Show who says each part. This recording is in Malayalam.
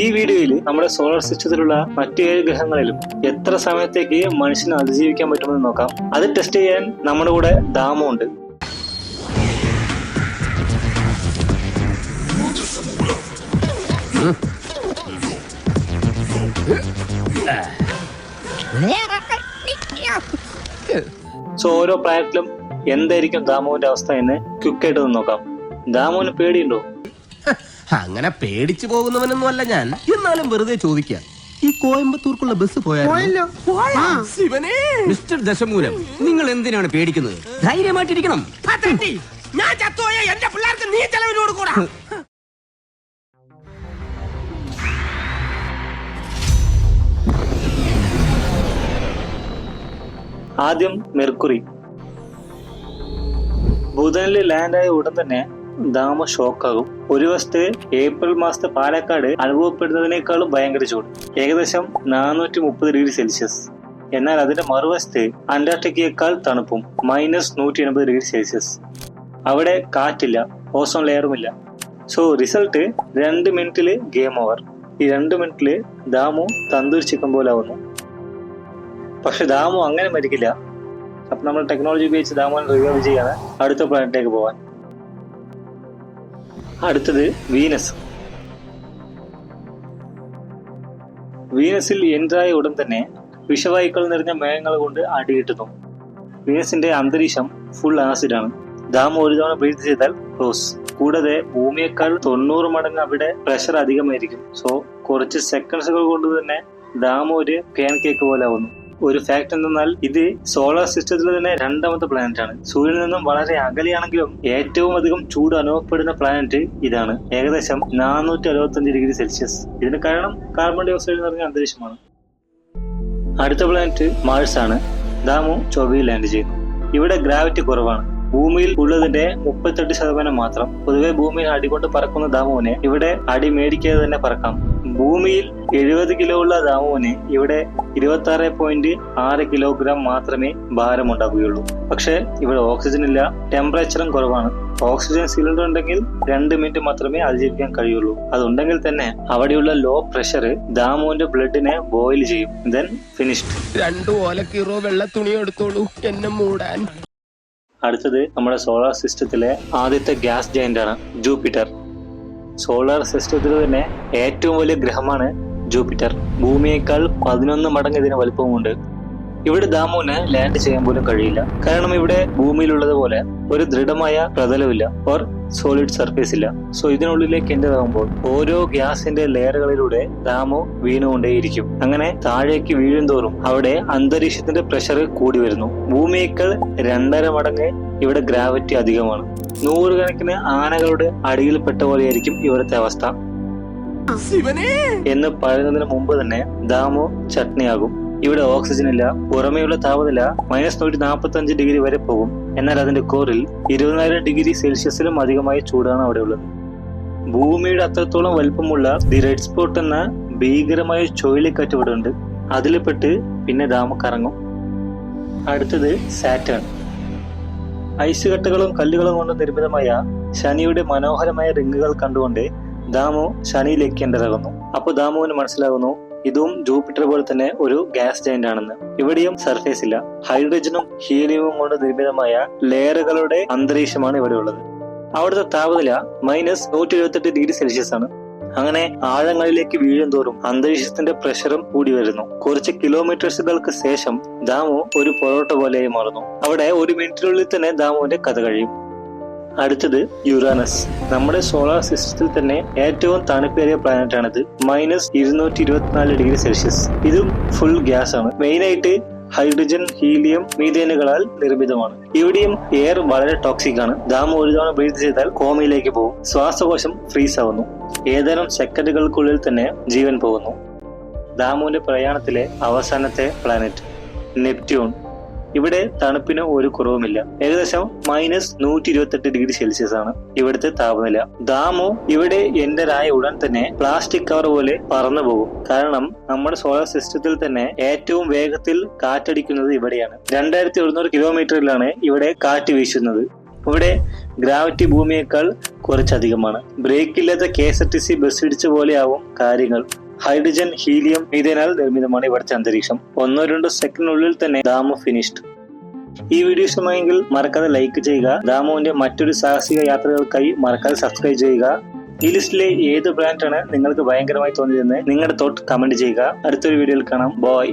Speaker 1: ഈ വീഡിയോയിൽ നമ്മുടെ സോളാർ സിസ്റ്റത്തിലുള്ള മറ്റു 7 ഗ്രഹങ്ങളിലും എത്ര സമയത്തേക്ക് മനുഷ്യന് അതിജീവിക്കാൻ പറ്റുമെന്ന് നോക്കാം. അത് ടെസ്റ്റ് ചെയ്യാൻ നമ്മുടെ കൂടെ ദാമു ഉണ്ട്. സോ ഓരോ പ്ലാനറ്റിലും എന്തായിരിക്കും ദാമുവിന്റെ അവസ്ഥ എന്ന് ക്വിക്കായിട്ട് നോക്കാം. ദാമുവിന് പേടിയുണ്ടോ?
Speaker 2: അങ്ങനെ പേടിച്ചു പോകുന്നവനൊന്നും അല്ല ഞാൻ. എന്നാലും വെറുതെ ചോദിക്കാം, ഈ കോയമ്പത്തൂർക്കുള്ള ബസ് പോയാലോ? മിസ്റ്റർ ദശമൂലം, നിങ്ങൾ എന്തിനാണ് പേടിക്കുന്നത്? ധൈര്യമായിട്ടിരിക്കണം. ഞാൻ ചത്തുപോയ എന്റെ പിള്ളേർക്ക് നീ ചെലവിനോട് കൂടാ.
Speaker 1: ആദ്യം മെർക്കുറി. ബുധനിൽ ലാൻഡായ ഉടൻ തന്നെ ദാമു ഷോക്കാകും. ഒരു വശത്ത് ഏപ്രിൽ മാസത്തെ പാലക്കാട് അനുഭവപ്പെടുന്നതിനേക്കാളും ഭയങ്കര ചൂട്, ഏകദേശം 430 ഡിഗ്രി സെൽഷ്യസ്. എന്നാൽ അതിന്റെ മറുവശത്ത് അന്റാർട്ടിക്കയേക്കാൾ തണുപ്പും, -180 ഡിഗ്രി സെൽഷ്യസ്. അവിടെ കാറ്റില്ല, ഓസോൺ ലെയറുമില്ല. സോ റിസൾട്ട് 2 മിനിറ്റില് ഗെയിം ഓവർ. ഈ 2 മിനിറ്റില് ദാമു തന്തൂരി ചിക്കൻ പോലെ ആവുന്നു. പക്ഷെ ദാമു അങ്ങനെ മരിക്കില്ല. അപ്പൊ നമ്മൾ ടെക്നോളജി ഉപയോഗിച്ച് ദാമുവിനെ റിവൈവ് ചെയ്യാണ് അടുത്ത പ്ലാനറ്റിലേക്ക് പോവാൻ. അടുത്തത് വീനസ്. വീനസിൽ എൻട്രായ ഉടൻ തന്നെ വിഷവായുക്കൾ നിറഞ്ഞ മേഘങ്ങൾ കൊണ്ട് അടിയിട്ടുന്നു. വീനസിന്റെ അന്തരീക്ഷം ഫുൾ ആസിഡാണ്. ദാമു ഒരു തവണ ബ്രീത്ത് ചെയ്താൽ ക്ലോസ്. കൂടാതെ ഭൂമിയേക്കാൾ 90 മടങ്ങ് അവിടെ പ്രഷർ അധികമായിരിക്കും. സോ കുറച്ച് സെക്കൻഡുകൾ കൊണ്ട് തന്നെ ദാമു ഒരു പാൻ കേക്ക് പോലെ ആവുന്നു. ഒരു ഫാക്ട് എന്തെന്നാൽ ഇത് സോളാർ സിസ്റ്റത്തിൽ തന്നെ 2ാമത്തെ പ്ലാനറ്റ് ആണ്. സൂര്യനിൽ നിന്നും വളരെ അകലെയാണെങ്കിലും ഏറ്റവും അധികം ചൂട് അനുഭവപ്പെടുന്ന പ്ലാനറ്റ് ഇതാണ്, ഏകദേശം 465 ഡിഗ്രി സെൽഷ്യസ്. ഇതിന് കാരണം കാർബൺ ഡൈ ഓക്സൈഡ് നിറഞ്ഞ അന്തരീക്ഷമാണ്. അടുത്ത പ്ലാനറ്റ് മാഴ്സ് ആണ്. ദാമു ചൊവ്വയിൽ ലാൻഡ് ചെയ്യുന്നു. ഇവിടെ ഗ്രാവിറ്റി കുറവാണ്. ഭൂമിയിൽ ഉള്ളതിന്റെ 38% മാത്രം. പൊതുവെ ഭൂമിയിൽ അടികൊണ്ട് പറക്കുന്ന ദാമുവിനെ ഇവിടെ അടി മേടിക്കാതെ തന്നെ പറക്കാം. ഭൂമിയിൽ 70 കിലോ ഉള്ള ദാമുവിന് ഇവിടെ 26.6 കിലോഗ്രാം മാത്രമേ ഭാരമുണ്ടാവുകയുള്ളൂ. പക്ഷെ ഇവിടെ ഓക്സിജൻ ഇല്ല, ടെമ്പറേച്ചറും കുറവാണ്. ഓക്സിജൻ സിലിണ്ടർ ഉണ്ടെങ്കിൽ 2 മിനിറ്റ് മാത്രമേ അതിജീവിക്കാൻ കഴിയുള്ളൂ. അതുണ്ടെങ്കിൽ തന്നെ അവിടെയുള്ള ലോ പ്രഷർ ദാമുവിന്റെ ബ്ലഡിനെ ബോയിൽ ചെയ്യും. Then finished.
Speaker 2: 2 ഓലക്കീറോ വെള്ള തുണി എടുത്തോളൂ എന്നെ മൂടാൻ.
Speaker 1: അടുത്തത് നമ്മുടെ സോളാർ സിസ്റ്റത്തിലെ ആദ്യത്തെ ഗ്യാസ് ജയന്റ് ആണ്, ജൂപ്പിറ്റർ. സോളാർ സിസ്റ്റത്തിൽ തന്നെ ഏറ്റവും വലിയ ഗ്രഹമാണ് ജൂപ്പിറ്റർ. ഭൂമിയേക്കാൾ 11 മടങ്ങ് ഇതിന് വലുപ്പമുണ്ട്. ഇവിടെ ദാമുവിന് ലാൻഡ് ചെയ്യാൻ പോലും കഴിയില്ല. കാരണം ഇവിടെ ഭൂമിയിലുള്ളതുപോലെ ഒരു ദൃഢമായ പ്രതലമില്ല, ഓർ സോളിഡ് സർഫേസ് ഇല്ല. സോ ഇതിനുള്ളിലേക്ക് എൻ്റർ ആകുമ്പോൾ ഓരോ ഗ്യാസിന്റെ ലെയറുകളിലൂടെ ദാമു വീണുകൊണ്ടേയിരിക്കും. അങ്ങനെ താഴേക്ക് വീഴുന്തോറും അവിടെ അന്തരീക്ഷത്തിന്റെ പ്രഷർ കൂടി വരുന്നു. ഭൂമിയേക്കാൾ 2.5 മടങ്ങ് ഇവിടെ ഗ്രാവിറ്റി അധികമാണ്. 100 കണക്കിന് ആനകളുടെ അടിയിൽപ്പെട്ട പോലെയായിരിക്കും ഇവിടുത്തെ അവസ്ഥ. എന്ന് പറയുന്നതിന് മുമ്പ് തന്നെ ദാമു ചട്നിയാകും. ഇവിടെ ഓക്സിജൻ ഇല്ല. പുറമേയുള്ള താപനില -145 ഡിഗ്രി വരെ പോകും. എന്നാൽ അതിന്റെ കോറിൽ 20,000 ഡിഗ്രി സെൽഷ്യസിലും അധികമായ ചൂടാണ് അവിടെ ഉള്ളത്. ഭൂമിയുടെ അത്രത്തോളം വലുപ്പമുള്ള ദി റെഡ് സ്പോട്ട് എന്ന ഭീകരമായ ചുഴലിക്കാറ്റ് ഇവിടെ ഉണ്ട്. അതിൽ പെട്ട് പിന്നെ ദാമു കറങ്ങും. അടുത്തത് സാറ്റേൺ. ഐസ് കട്ടകളും കല്ലുകളും കൊണ്ട് നിർമ്മിതമായ ശനിയുടെ മനോഹരമായ റിങ്ങുകൾ കണ്ടുകൊണ്ട് ദാമു ശനിയിലേക്ക് എൻ്ററാകുന്നു. അപ്പോൾ ദാമുവിന് മനസ്സിലാകുന്നു ഇതും ജൂപ്പിറ്റർ പോലെ തന്നെ ഒരു ഗ്യാസ് ജയന്റ് ആണെന്ന്. ഇവിടെയും സർഫേസ് ഇല്ല. ഹൈഡ്രജനും ഹീലിയവും കൊണ്ട് നിർമ്മിതമായ ലെയറുകളുടെ അന്തരീക്ഷമാണ് ഇവിടെ ഉള്ളത്. അവിടുത്തെ താപനില -178 ഡിഗ്രി സെൽഷ്യസ് ആണ്. അങ്ങനെ ആഴങ്ങളിലേക്ക് വീഴും തോറും അന്തരീക്ഷത്തിന്റെ പ്രഷറും കൂടി വരുന്നു. കുറച്ച് കിലോമീറ്റേഴ്സുകൾക്ക് ശേഷം ദാമു ഒരു പൊറോട്ട പോലെയായി മാറുന്നു. അവിടെ 1 മിനിറ്റിനുള്ളിൽ തന്നെ ദാമുവിന്റെ കഥ കഴിയും. അടുത്തത് യുറാനസ്. നമ്മുടെ സോളാർ സിസ്റ്റത്തിൽ തന്നെ ഏറ്റവും തണുപ്പേറിയ പ്ലാനറ്റ് ആണിത്. -224 ഡിഗ്രി സെൽഷ്യസ്. ഇതും ഫുൾ ഗ്യാസ് ആണ്. മെയിനായിട്ട് ഹൈഡ്രജൻ, ഹീലിയം, മീഥേനുകളാൽ നിർമ്മിതമാണ്. ഇവിടെയും എയർ വളരെ ടോക്സിക് ആണ്. ദാമു ഒരു തവണ ബ്രീത്ത് ചെയ്താൽ കോമയിലേക്ക് പോകും. ശ്വാസകോശം ഫ്രീസ് ആവുന്നു. ഏതാനും സെക്കൻഡുകൾക്കുള്ളിൽ തന്നെ ജീവൻ പോകുന്നു. ദാമുവിന്റെ പ്രയാണത്തിലെ അവസാനത്തെ പ്ലാനറ്റ് നെപ്റ്റ്യൂൺ. ഇവിടെ തണുപ്പിന് ഒരു കുറവുമില്ല. ഏകദേശം -128 ഡിഗ്രി സെൽഷ്യസ് ആണ് ഇവിടുത്തെ താപനില. ദാമു ഇവിടെ എൻ്റർ ആയ ഉടൻ തന്നെ പ്ലാസ്റ്റിക് കവർ പോലെ പറന്നു പോകും. കാരണം നമ്മുടെ സോളാർ സിസ്റ്റത്തിൽ തന്നെ ഏറ്റവും വേഗത്തിൽ കാറ്റടിക്കുന്നത് ഇവിടെയാണ്. 2100 കിലോമീറ്ററിലാണ് ഇവിടെ കാറ്റ് വീശുന്നത്. ഇവിടെ ഗ്രാവിറ്റി ഭൂമിയേക്കാൾ കുറച്ചധികമാണ്. ബ്രേക്ക് ഇല്ലാത്ത KSRTC ബസ് ഇടിച്ച പോലെയാവും കാര്യങ്ങൾ. ഹൈഡ്രജൻ, ഹീലിയം, മീഥേനാൽ നിർമ്മിതമാണ് ഇവിടുത്തെ അന്തരീക്ഷം. 1-2 സെക്കൻഡിനുള്ളിൽ തന്നെ ദാമു ഫിനിഷ്ഡ്. ഈ വീഡിയോ ഇഷ്ടമായെങ്കിൽ മറക്കാതെ ലൈക്ക് ചെയ്യുക. ദാമുവിന്റെ മറ്റൊരു സാഹസിക യാത്രകൾക്കായി മറക്കാതെ സബ്സ്ക്രൈബ് ചെയ്യുക. ഈ ലിസ്റ്റിലെ ഏത് ബ്രാൻഡാണ് നിങ്ങൾക്ക് ഭയങ്കരമായി തോന്നിയതെന്ന് നിങ്ങളുടെ തോട്ട് കമന്റ് ചെയ്യുക. അടുത്തൊരു വീഡിയോയിൽ കാണാം. ബൈ.